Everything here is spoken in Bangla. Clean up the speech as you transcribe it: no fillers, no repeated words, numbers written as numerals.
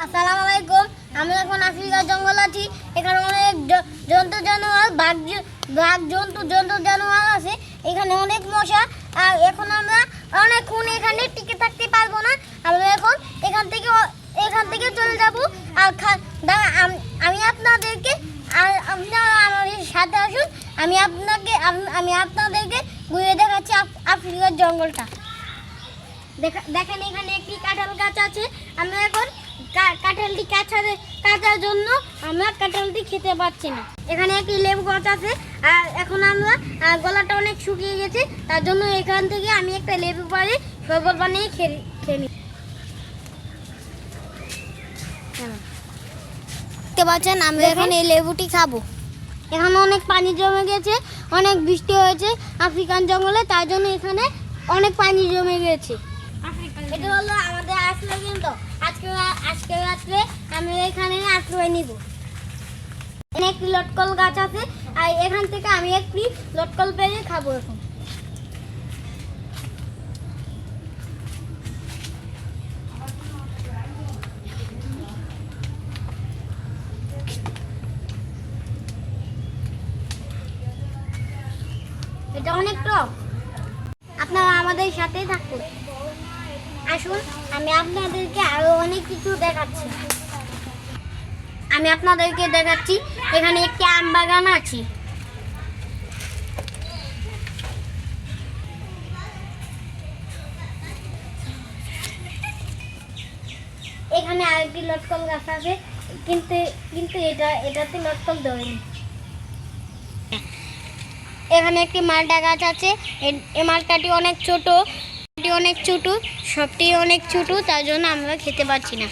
আসসালামু আলাইকুম। আমি এখন আফ্রিকার জঙ্গল আছি। এখানে অনেক জন্তু জানোয়ার বাঘ জন্তু জানোয়ার আছে। এখানে অনেক মশা। আর এখন আমরা অনেকক্ষণ এখানে টিকে থাকতে পারবো না। আমরা এখন এখান থেকে চলে যাব। আর আমি আপনাদেরকে আপনারা আমাদের সাথে আসুন। আমি আপনাদেরকে ঘুরে দেখাচ্ছি আফ্রিকার জঙ্গলটা। দেখেন এখানে একটি কাঁঠাল গাছ আছে। আমরা এখন কাঁঠালটি কাটার জন্য আমরা কাঁঠালটি খেতে পাচ্ছি না। এখানে একটি লেবু গাছ আছে। আর এখন আমরা গলাটা অনেক শুকিয়ে গেছে, তার জন্য এখান থেকে আমি একটা লেবু পাড়ে শরবত বানিয়ে খেয়ে নিই। দেখতে পাচ্ছেন আমরা এখন এই লেবুটি খাবো। এখানে অনেক পানি জমে গেছে, অনেক বৃষ্টি হয়েছে আফ্রিকান জঙ্গলে, তার জন্য এখানে অনেক পানি জমে গেছে। এটা হলো আমাদের আশ্রয় কেন্দ্র। আজকে রাত্রে আমি এখানে আশ্রয় নিব। এখানে একটি লটকল গাছ আছে, আর এখান থেকে আমি একটি লটকল পেরে খাবো। এখন এটা অনেক টক। আপনারা আমাদের সাথেই থাকুন। আসুন, আমি আপনাদেরকে আরো অনেক কিছু দেখাচ্ছি। এখানে একটি আম বাগান আছে। এখানে আরেকটি লটকল গাছ আছে, কিন্তু এটাতে লটকল ধরেনি। এখানে একটি মালটা গাছ আছে। এই মালটাটি অনেক ছোট, সবটি অনেক ছোট, তার জন্য আমরা খেতে পাচ্ছি না।